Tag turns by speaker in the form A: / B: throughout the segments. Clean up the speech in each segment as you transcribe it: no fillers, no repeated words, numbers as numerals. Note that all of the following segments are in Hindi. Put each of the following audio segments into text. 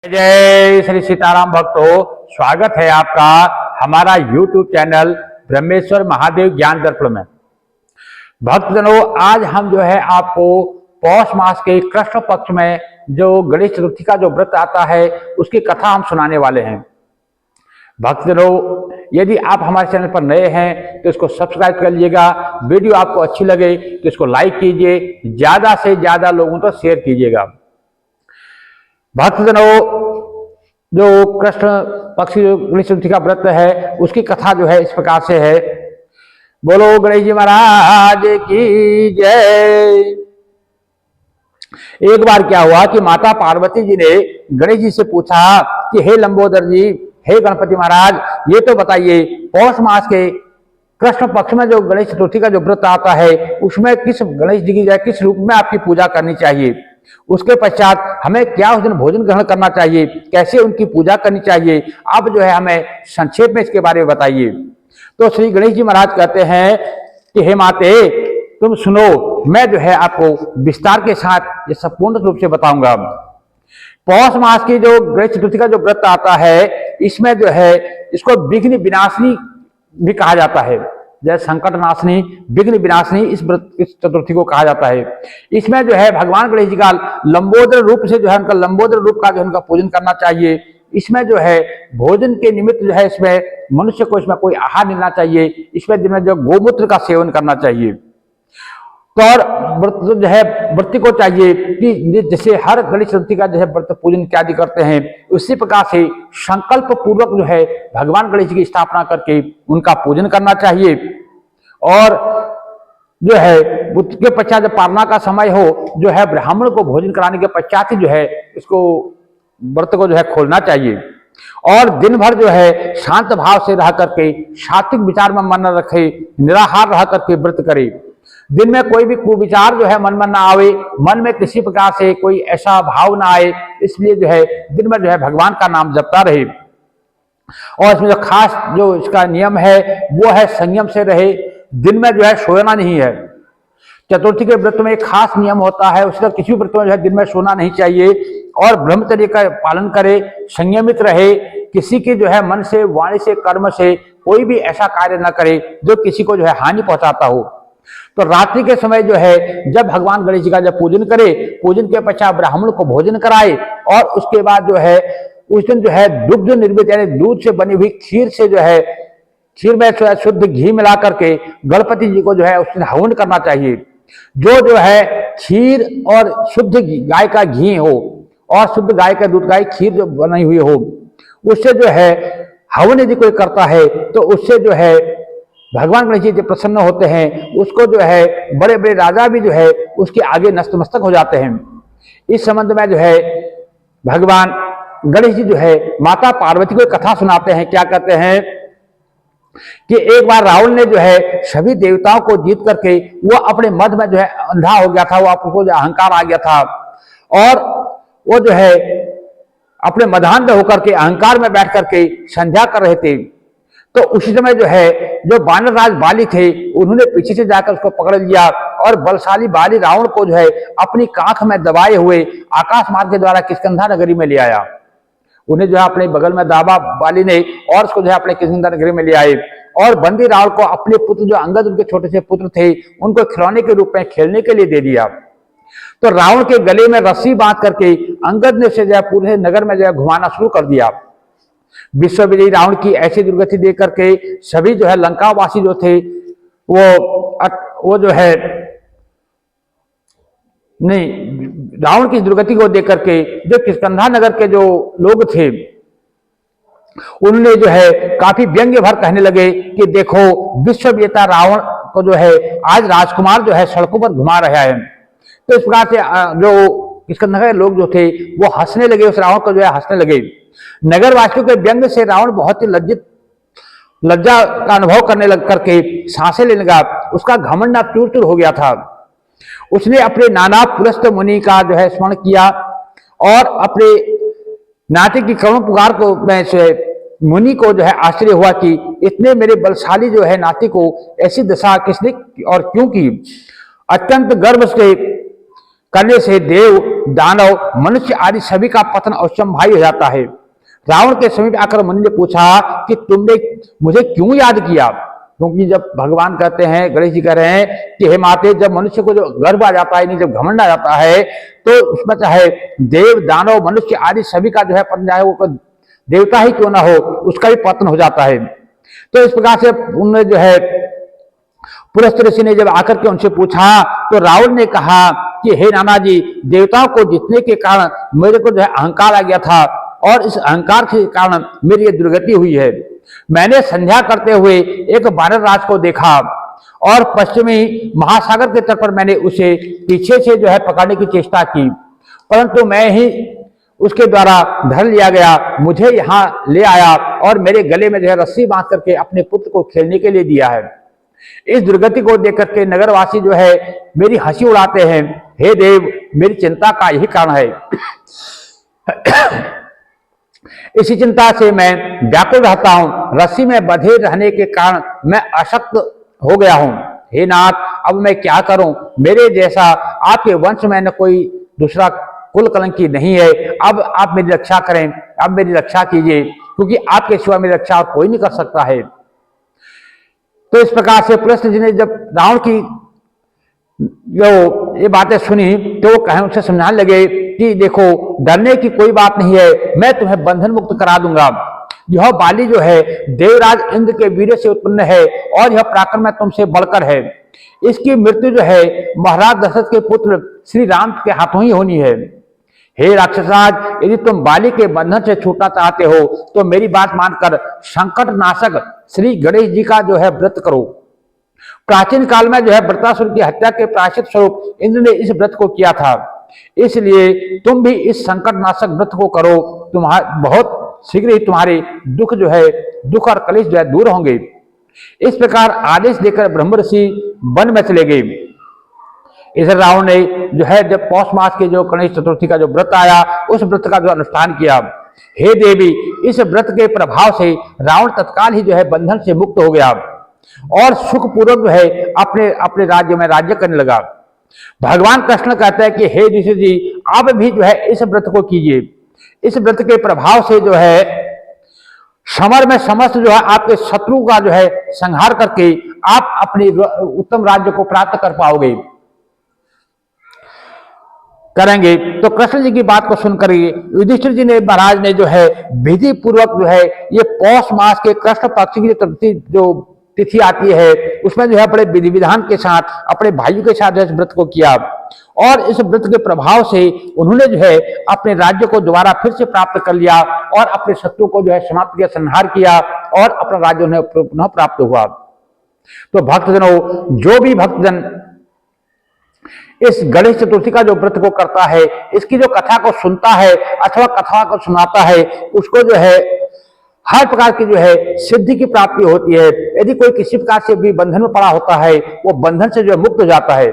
A: जय श्री सीताराम भक्तों, स्वागत है आपका हमारा YouTube चैनल ब्रह्मेश्वर महादेव ज्ञान दर्पण में। भक्तजनों, आज हम जो है आपको पौष मास के कृष्ण पक्ष में जो गणेश चतुर्थी का जो व्रत आता है उसकी कथा हम सुनाने वाले हैं। भक्तजनों, यदि आप हमारे चैनल पर नए हैं तो इसको सब्सक्राइब कर लीजिएगा। वीडियो आपको अच्छी लगे तो इसको लाइक कीजिए, ज्यादा से ज्यादा लोगों तक शेयर कीजिएगा। भक्तजनों, जो कृष्ण पक्ष गणेश चतुर्थी का व्रत है उसकी कथा जो है इस प्रकार से है। बोलो गणेश जी महाराज की जय। एक बार क्या हुआ कि माता पार्वती जी ने गणेश जी से पूछा कि हे लंबोदर जी, हे गणपति महाराज, ये तो बताइए पौष मास के कृष्ण पक्ष में जो गणेश चतुर्थी का जो व्रत आता है उसमें किस गणेश जी की जय किस रूप में आपकी पूजा करनी चाहिए, उसके पश्चात हमें क्या उस दिन भोजन ग्रहण करना चाहिए, कैसे उनकी पूजा करनी चाहिए, आप जो है हमें संक्षेप में इसके बारे में बताइए। तो श्री गणेश जी महाराज कहते हैं कि हे माते, तुम सुनो, मैं जो है आपको विस्तार के साथ ये संपूर्ण रूप से बताऊंगा। पौष मास की जो गणेश चतुर्थी का जो व्रत आता है इसमें जो है इसको विघ्न विनाशिनी भी कहा जाता है। जैसे संकट नाशनी, विघ्न विनाशिनी इस चतुर्थी को कहा जाता है। इसमें जो है भगवान गणेश जी का लंबोदर रूप से जो है उनका लंबोदर रूप का जो उनका पूजन करना चाहिए। इसमें जो है भोजन के निमित्त जो है इसमें मनुष्य को इसमें कोई आहार लेना चाहिए। इसमें दिन में जो गोमूत्र का सेवन करना चाहिए। तो और व्रत जो है व्रत को चाहिए कि जैसे हर गणेश चतुर्थी का जो है व्रत पूजन इत्यादि करते हैं उसी प्रकार से संकल्प पूर्वक जो है भगवान गणेश जी की स्थापना करके उनका पूजन करना चाहिए। और जो है उसके पश्चात जब पारना का समय हो जो है ब्राह्मण को भोजन कराने के पश्चात ही जो है इसको व्रत को जो है खोलना चाहिए। और दिन भर जो है शांत भाव से रह करके सात्विक विचार में मन न रखे, निराहार रह करके व्रत करे। दिन में कोई भी कुविचार जो है मन में ना आवे, मन में किसी प्रकार से कोई ऐसा भाव ना आए, इसलिए जो है दिन में जो है भगवान का नाम जपता रहे। और इसमें जो खास जो इसका नियम है वो है संयम से रहे, दिन में जो है सोना नहीं है। चतुर्थी के व्रत में एक खास नियम होता है, उसका किसी व्रत में जो है दिन में सोना नहीं चाहिए। और ब्रह्मचर्य का पालन करे, संयमित रहे, किसी के जो है मन से, वाणी से, कर्म से कोई भी ऐसा कार्य न करे जो किसी को जो है हानि पहुंचाता हो। तो रात्रि के समय जो है जब भगवान गणेश जी का जब पूजन करे, पूजन के पश्चात ब्राह्मण को भोजन कराए और उसके बाद जो है उस दिन जो है दुग्ध निर्मित यानी दूध से बनी हुई खीर से जो है खीर में शुद्ध घी मिला करके गणपति जी को जो है उस दिन हवन करना चाहिए। जो है खीर और शुद्ध गाय का घी हो और शुद्ध गाय का दूध का खीर जो बनी हुई हो उससे जो है हवन यदि कोई करता है तो उससे जो है भगवान गणेश जी जो प्रसन्न होते हैं, उसको जो है बड़े बड़े राजा भी जो है उसके आगे नतमस्तक हो जाते हैं। इस संबंध में जो है भगवान गणेश जी जो है माता पार्वती को कथा सुनाते हैं। क्या कहते हैं कि एक बार रावण ने जो है सभी देवताओं को जीत करके वो अपने मद में जो है अंधा हो गया था, वो आपको जो अहंकार आ गया था और वो जो है अपने मदान्ध होकर के अहंकार में बैठ करके संध्या कर रहे थे। तो उसी समय जो है जो वानर राज बाली थे उन्होंने पीछे से जाकर उसको पकड़ लिया और बलशाली बाली रावण को जो है अपनी कांख में दबाए हुए आकाश मार्ग के द्वारा किष्किंधा नगरी में ले आया। उन्हें जो है अपने बगल में दाबा बाली ने और उसको जो है अपने किष्किंधा नगरी में ले आए और बंदी रावण को अपने पुत्र जो अंगद उनके छोटे से पुत्र थे उनको खिलौने के रूप में खेलने के लिए दे दिया। तो रावण के गले में रस्सी बांध करके अंगद ने से जो है पूरे नगर में जो है घुमाना शुरू कर दिया। विश्व विजयी रावण की ऐसी दुर्गति देख करके सभी जो है लंकावासी जो थे वो जो है नहीं रावण की दुर्गति को देख करके जो किष्किंधा नगर के जो लोग थे उन्होंने जो है काफी व्यंग्य भर कहने लगे कि देखो विश्व विजेता रावण को जो है आज राजकुमार जो है सड़कों पर घुमा रहा है। तो इस प्रकार से जो किष्किंधा के लोग जो थे वो हंसने लगे, उस रावण को जो है हंसने लगे। नगर वासियों के व्यंग्य से रावण बहुत ही लज्जा का अनुभव करने लग करके सांसें लेने लगा। उसका घमंड चूर चूर हो गया था। उसने अपने नाना पुलस्त मुनि का जो है स्मरण किया और अपने नाते की करुण पुकार को में से मुनि को जो है आश्चर्य हुआ कि इतने मेरे बलशाली जो है नाती को ऐसी दशा किसने और क्यों की। अत्यंत गर्व से करने से देव दानव, मनुष्य आदि सभी का पतन अवश्यंभावी हो जाता है। रावण के समीप आकर मुनि ने पूछा कि तुमने मुझे क्यों याद किया? क्योंकि जब भगवान कहते हैं, गणेश जी कह रहे हैं कि हे माते, जब मनुष्य को जो गर्व आ जाता है, नहीं जब घमंड आ जाता है, तो उसमें चाहे देव, दानव, मनुष्य आदि सभी का जो है पतन, चाहे वो देवता ही क्यों ना हो, उसका भी पतन हो जाता है। तो इस प्रकार से उन्होंने जो है पुलस्त्य ऋषि ने जब आकर के उनसे पूछा, तो रावण ने कहा कि हे नाना जी, देवताओं को जीतने के कारण मेरे को जो है अहंकार आ गया था, और इस अहंकार के कारण मेरी ये दुर्गति हुई है। मैंने संध्या करते हुए एक वानर राज को देखा, और पश्चिमी महासागर के तट पर मैंने उसे पीछे से जो है पकड़ने की चेष्टा की, परंतु मैं ही उसके द्वारा धर लिया गया। मुझे यहाँ ले आया और मेरे गले में जो है रस्सी बांध करके अपने पुत्र को खेलने के लिए दिया है। इस दुर्गति को देख करके नगरवासी जो है मेरी हंसी उड़ाते हैं। हे देव, मेरी चिंता का यही कारण है। इसी चिंता से मैं व्याकुल रहता हूं। रस्सी में बंधे रहने के कारण मैं अशक्त हो गया हूं। हे नाथ, अब मैं क्या करूं? मेरे जैसा आपके वंश में न कोई दूसरा कुल कलंकी नहीं है। अब आप मेरी रक्षा करें, अब मेरी रक्षा कीजिए, क्योंकि आपके सिवा मेरी रक्षा और कोई नहीं कर सकता है। तो इस प्रकार से पुलस्त्य जी ने जब रावण की जो ये बातें सुनी, तो वो कहें उनसे समझाने लगे कि देखो, डरने की कोई बात नहीं है, मैं तुम्हें बंधन मुक्त करा दूंगा। यह बाली जो है देवराज इंद्र के वीर्य से उत्पन्न है, और यह पराक्रम में तुमसे बढ़कर है। इसकी मृत्यु जो है महाराज दशरथ के पुत्र श्री राम के हाथों ही होनी है। हे राक्षसराज, यदि तुम बाली के बंधन से छूटना चाहते हो, तो मेरी बात मानकर संकट नाशक श्री गणेश जी का जो है व्रत करो। प्राचीन काल में जो है वृत्रासुर की हत्या के प्रायश्चित स्वरूप इंद्र ने इस व्रत को किया था, इसलिए तुम भी इस संकट नाशक व्रत को करो। बहुत शीघ्र ही तुम्हारे दुख जो है, दुख और कलेश जो है दूर होंगे। इस प्रकार आदेश देकर ब्रह्म ऋषि वन में चले गए। इस रावण ने जो है जब पौष मास के जो गणेश चतुर्थी का जो व्रत आया, उस व्रत का जो अनुष्ठान किया। हे देवी, इस व्रत के प्रभाव से रावण तत्काल ही जो है बंधन से मुक्त हो गया और सुखपूर्वक जो है अपने अपने राज्य में राज्य करने लगा। भगवान कृष्ण कहते हैं कि हे ऋषि जी, आप भी जो है इस व्रत को कीजिए। इस व्रत के प्रभाव से जो है समर में समस्त जो है आपके शत्रु का जो है संहार करके आप अपने उत्तम राज्य को प्राप्त कर पाओगे, करेंगे। तो कृष्ण जी की बात को सुनकर युधिष्ठिर जी ने, महाराज ने जो है विधि पूर्वक जो है ये पौष मास के कृष्ण पक्ष की जो तिथि आती है, उसमें जो है बड़े विधि विधान के साथ अपने भाइयों के साथ इस व्रत को किया, और इस व्रत के प्रभाव से उन्होंने जो है अपने राज्य को दोबारा फिर से प्राप्त कर लिया और अपने शत्रु को जो है समाप्त किया, संहार किया, और अपना राज्य उन्हें पुनः प्राप्त हुआ। तो भक्तजनों, जो भी भक्तजन इस गणेश चतुर्थी का जो व्रत को करता है, इसकी जो कथा को सुनता है अथवा कथा को सुनाता है, उसको जो है हर प्रकार की जो है सिद्धि की प्राप्ति होती है। यदि कोई किसी प्रकार से भी बंधन में पड़ा होता है, वो बंधन से जो है मुक्त हो जाता है।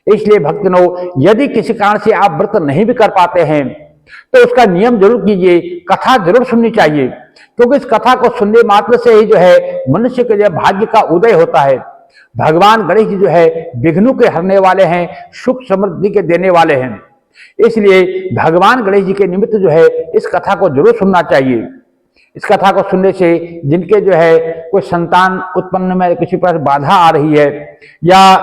A: इसलिए भक्तजनों, यदि किसी कारण से आप व्रत नहीं भी कर पाते हैं, तो उसका नियम जरूर कीजिए, कथा जरूर सुननी चाहिए, क्योंकि इस कथा को सुनने मात्र से ही जो है मनुष्य के जो भाग्य का उदय होता है। भगवान गणेश जी जो है विघ्नों के हरने वाले हैं, सुख समृद्धि के देने वाले हैं। इसलिए भगवान गणेश जी के निमित्त जो है इस कथा को जरूर सुनना चाहिए। इस कथा को सुनने से जिनके जो है कोई संतान उत्पन्न में किसी प्रकार बाधा आ रही है, या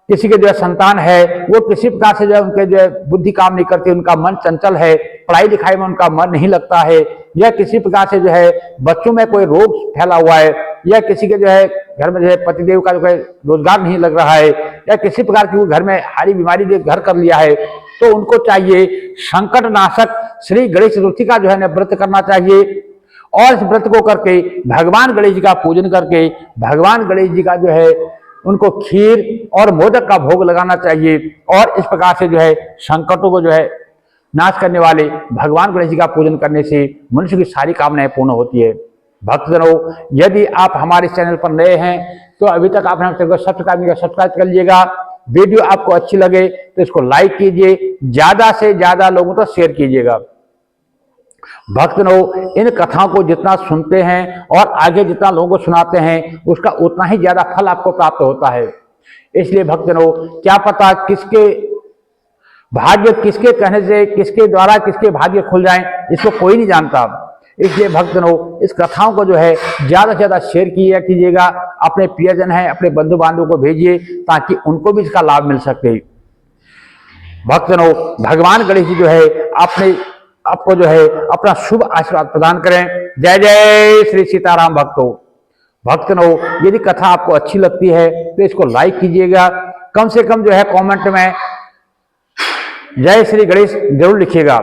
A: किसी के जो है संतान है वो किसी प्रकार से जो है उनके जो है बुद्धि काम नहीं करती, उनका मन चंचल है, पढ़ाई लिखाई में उनका मन नहीं लगता है, या किसी प्रकार से जो है बच्चों में कोई रोग फैला हुआ है, या किसी के जो है घर में जो है पतिदेव का जो है रोजगार नहीं लग रहा है, या किसी प्रकार की घर में हारी बीमारी जो घर कर लिया है, तो उनको चाहिए संकट नाशक श्री गणेश चतुर्थी का जो है व्रत करना चाहिए। और इस व्रत को करके भगवान गणेश जी का पूजन करके भगवान गणेश जी का जो है उनको खीर और मोदक का भोग लगाना चाहिए, और इस प्रकार से जो है संकटों को जो है नाश करने वाले भगवान गणेश जी का पूजन करने से मनुष्य की सारी कामनाएं पूर्ण होती है। भक्तजनों, यदि आप हमारे चैनल पर नए हैं तो अभी तक आपने हम चैनल को सब्सक्राइब कर लीजिएगा। वीडियो आपको अच्छी लगे तो इसको लाइक कीजिए, ज्यादा से ज्यादा लोगों तक शेयर कीजिएगा। भक्तजनों, इन कथाओं को जितना सुनते हैं और आगे जितना लोगों को सुनाते हैं, उसका उतना ही ज्यादा फल आपको प्राप्त होता है। इसलिए भक्तजनों, क्या पता किसके भाग्य किसके कहने से, किसके द्वारा किसके भाग्य खुल जाएं, इसको कोई नहीं जानता। इसलिए भक्तजनों इस कथाओं को जो है ज्यादा से ज्यादा शेयर किया कीजिएगा, अपने प्रियजन है, अपने बंधु बांधव को भेजिए ताकि उनको भी इसका लाभ मिल सके। भक्तजनों भगवान गणेश जी जो है आपको जो है अपना शुभ आशीर्वाद प्रदान करें। जय जय श्री सीताराम। भक्तजनों यदि कथा आपको अच्छी लगती है तो इसको लाइक कीजिएगा, कम से कम जो है कमेंट में जय श्री गणेश जरूर लिखिएगा।